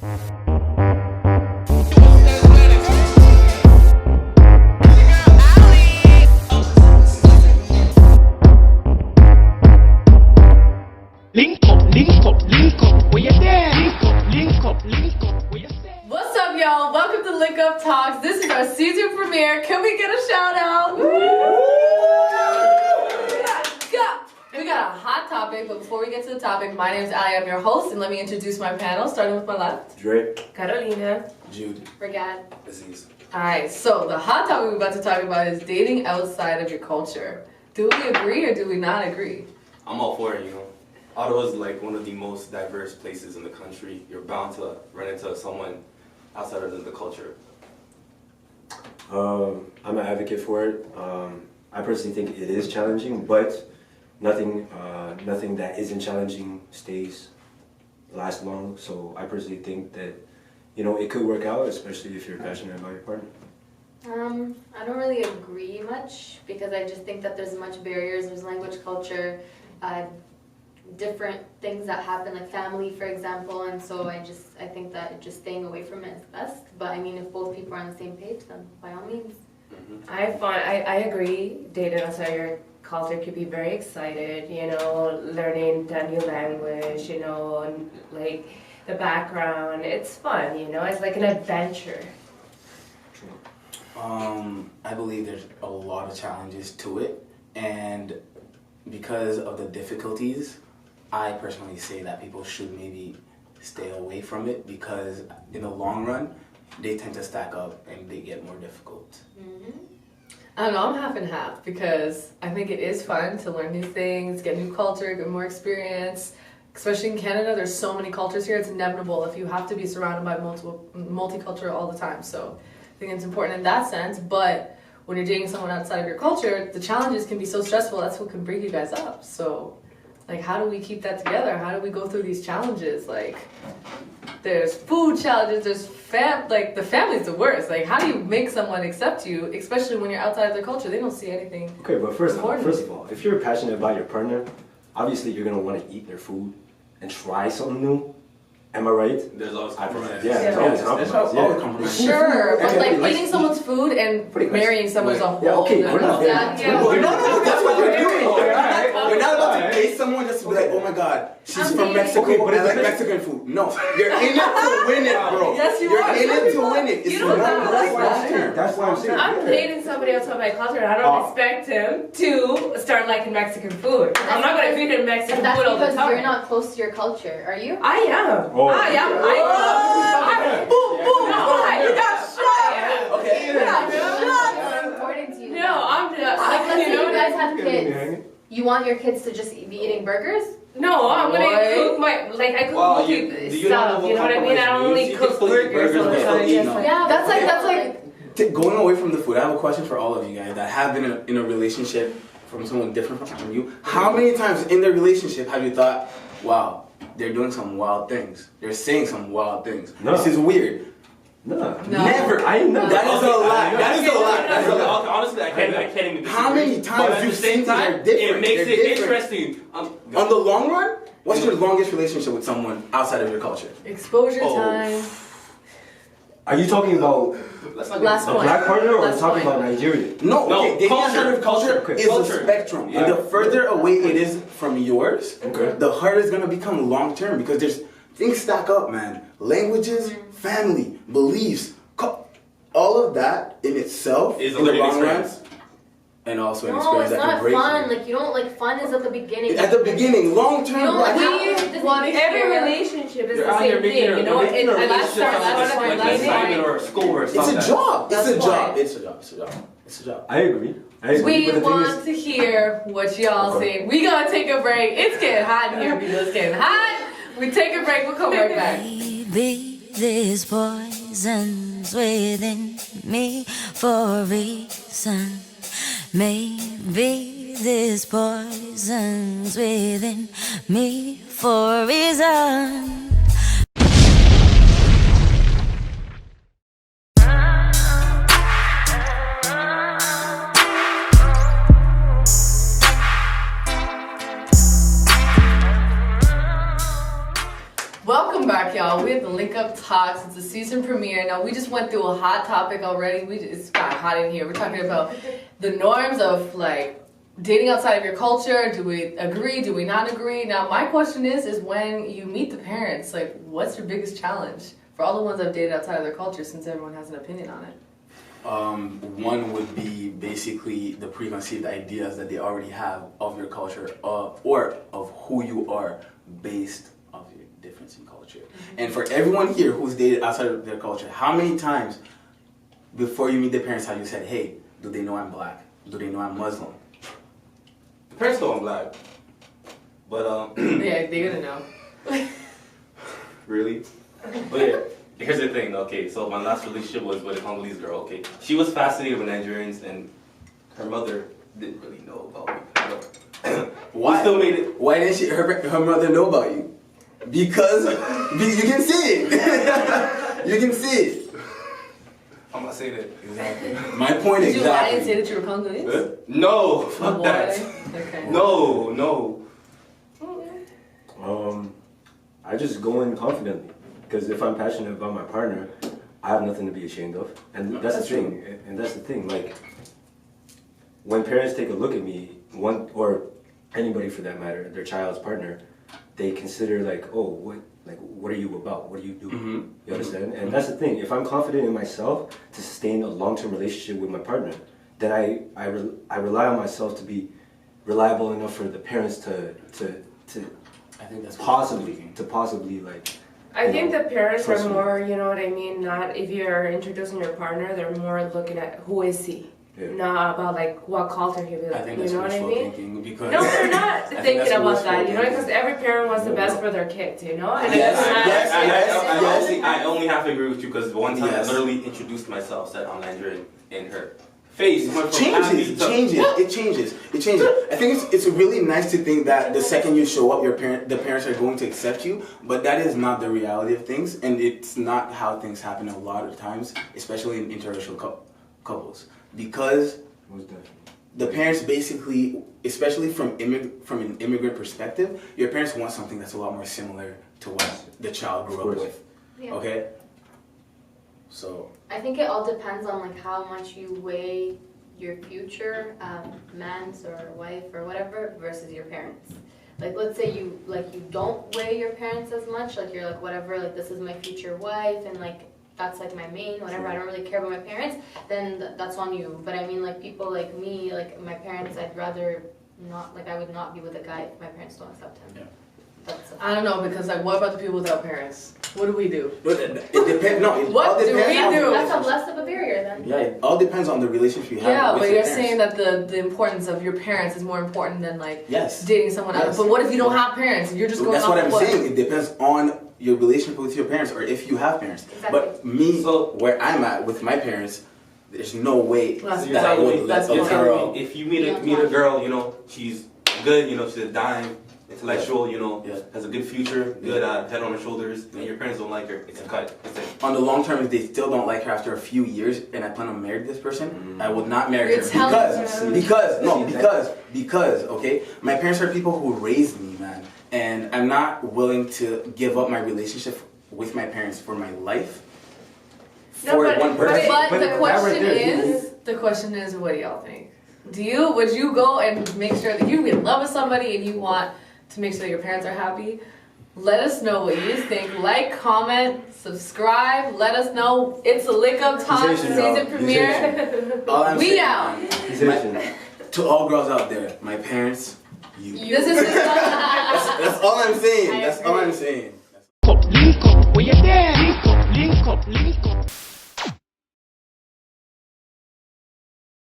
What's up, y'all? Welcome to Link Up Talks. This is our season premiere. Can we get a shout out? We got a hot topic, but before we get to the topic, my name is Ali. I'm your host, and let me introduce my panel, starting with my left. Drake. Carolina. Jude. Regad. Aziz. Alright, so the hot topic we're about to talk about is dating outside of your culture. Do we agree or do we not agree? I'm all for it, you know. Ottawa is like one of the most diverse places in the country. You're bound to run into someone outside of the culture. I'm an advocate for it. I personally think it is challenging, but nothing that isn't challenging lasts long. So I personally think that, you know, it could work out, especially if you're passionate about your partner. I don't really agree much because I just think that there's much barriers. There's language, culture, different things that happen, like family, for example. And so I think that just staying away from it is best. But I mean, if both people are on the same page, then by all means. I agree. Dating outside your culture could be very excited, you know, learning the new language, you know, and like the background. It's fun, you know, it's like an adventure. I believe there's a lot of challenges to it, and because of the difficulties, I personally say that people should maybe stay away from it because in the long run, they tend to stack up and they get more difficult. I don't know, I'm half and half because I think it is fun to learn new things, get new culture, get more experience. Especially in Canada, there's so many cultures here, it's inevitable if you have to be surrounded by multicultural all the time. So I think it's important in that sense, but when you're dating someone outside of your culture, the challenges can be so stressful, that's what can bring you guys up. So, like, how do we keep that together? How do we go through these challenges? Like, there's food challenges, there's the family's the worst. Like, how do you make someone accept you, especially when you're outside of their culture? They don't see anything. Okay, but first of all, if you're passionate about your partner, obviously you're gonna want to eat their food and try something new. Am I right? There's always compromise. Yeah, there's always compromise. Sure, but like eating someone's food and marrying someone is a whole. Yeah, okay, we're not there. No, that's what you're doing. We're not about to date someone just to be like, oh my god, she's from Mexico, but I like Mexican food. No, you're in it to win it, bro. Yes, you You're are. in it to win it. It's That's why I'm saying. I'm dating somebody outside my culture and I don't expect him to start liking Mexican food. I'm not going to feed him Mexican But food all the that's time. because you're not close to your culture, are you? I am. Oh. I am. You got shot. Okay. You got shot. It's important to you. No, I'm just. Like, let's say you know, you guys have kids. You want your kids to just be eating burgers? No, I'm gonna cook I cook multi stuff. You know what I mean? I don't only cook burgers all the time. Yeah, that's like. Going away from the food, I have a question for all of you guys that have been in a relationship from someone different from you. How many times in their relationship have you thought, wow, they're doing some wild things. They're saying some wild things. No. This is weird. No. Never. I know. That is a lie. That is a lie. That's a lie. Honestly, I can't even disagree. How many times But you've at the same seen time, they're different? it makes They're it different. interesting. On the long run, what's your longest relationship with someone outside of your culture? Exposure time. Are you talking about Last a point. black partner or Last talking point. about Nigeria? No, No, okay, dating culture, outside of culture culture, is culture. a spectrum. Yeah. And the further away it is from yours, Okay. the harder it's gonna become long term because there's things stack up, man. Languages, family, beliefs, all of that in itself Is a in the learning long run, experience. and also an No, experience it's that can not break fun. you. Like, you don't, like, fun is at the beginning. At the beginning, long term, You don't like, Every relationship is You're the out here same making thing, you know? making a And relationship that's like an assignment or school or it's something. a job. It's a That's job. why. It's a job. It's a job. It's a job. I agree. But the We thing want to hear what y'all Okay. say. We gonna take a break. It's getting hot in here, people. It's getting hot. We take a break. We'll come right back. Baby, this poison's within me for a reason. Maybe this poison's within me for a reason. Welcome back, y'all. We have the Link Up Talks. It's a season premiere. Now, we just went through a hot topic already. It's got hot in here. We're talking about the norms of like dating outside of your culture. Do we agree? Do we not agree? Now, my question is when you meet the parents, like, what's your biggest challenge for all the ones I've dated outside of their culture, since everyone has an opinion on it? One would be basically the preconceived ideas that they already have of your culture, or of who you are based off your difference in culture. And for everyone here who's dated outside of their culture, how many times before you meet the parents have you said, hey, do they know I'm black? Do they know I'm Muslim? The parents know I'm black. But, Yeah, they're gonna know. really? But yeah, here's the thing, okay, so my last relationship was with a Congolese girl, okay. She was fascinated with Nigerians, and her mother didn't really know about me. Why? We still made it. Why didn't her mother know about you? Because you can see it. You can see it. I'm not saying it. Exactly. My point Did you lie and say exactly. that you were Congolese? No, Oh, fuck boy. that. Okay. No. I just go in confidently, because if I'm passionate about my partner, I have nothing to be ashamed of, and that's the thing. And that's the thing. Like, when parents take a look at me, or anybody for that matter, their child's partner, they consider like, oh, what are you about? What do you do? Mm-hmm. You understand? And that's the thing. If I'm confident in myself to sustain a long-term relationship with my partner, then I rely on myself to be reliable enough for the parents to I think that's possibly like. I think the parents Trust are me. more, you know what I mean, not if you're introducing your partner, they're more looking at who is he, Yeah. not about like what culture he will, I think you that's know what I wishful mean? thinking because No, they're not I think thinking that's about wishful that, you know, thinking. because every parent wants the best for their kids, you know? And Yes, it's not, I only have to agree with you because one time Yes. I literally introduced myself, said I'm Nigerian, in her face. Went from happy It to- changes. I think it's really nice to think that the second you show up, the parents are going to accept you, but that is not the reality of things, and it's not how things happen a lot of times, especially in interracial couples, because Most definitely. the parents basically, especially from an immigrant perspective, your parents want something that's a lot more similar to what the child grew Of up course. with. Yeah. Okay. So I think it all depends on like how much you weigh your future man's or wife or whatever versus your parents. Like let's say you don't weigh your parents as much, like you're like whatever, like this is my future wife and like that's like my main whatever, I don't really care about my parents, then that's on you. But I mean like people like me, like my parents, I'd rather not, like I would not be with a guy if my parents don't accept him. Yeah. That's I don't know, because like, what about the people without parents? What do we do? but it depends. No, it What all do depends we on the do? that's a less of a barrier then. Yeah, it all depends on the relationship you have Yeah, with but your you're parents. saying that the importance of your parents is more important than like Yes. dating someone else. Yes. But what if you don't have parents? You're just going That's off what I'm of saying. It depends on your relationship with your parents, or if you have parents. Exactly. But me, So- where I'm at with my parents, there's no way That's that I would let that's a fine. girl. If you meet a girl, you know, she's good, you know, she's a dime, intellectual, you know, Yeah. has a good future, good head on her shoulders, and your parents don't like her, it's a cut. It's a, On the long term, if they still don't like her after a few years, and I plan on marrying this person, I would not marry You're her telling because okay, my parents are people who raised me, man, and I'm not willing to give up my relationship with my parents for my life No, for but- one person. But But the that question right there, is, what do y'all think? Would you go and make sure that you in love with somebody and you want to make sure that your parents are happy? Let us know what you think. Like, comment, subscribe. Let us know. It's a Lick Up Talk Musician, y'all. season premiere. Musician. All I'm We saying, out. He's Asian. to all girls out there, my parents, you. This is That's all I'm saying. I That's all agree. I'm saying. Nico, where you there?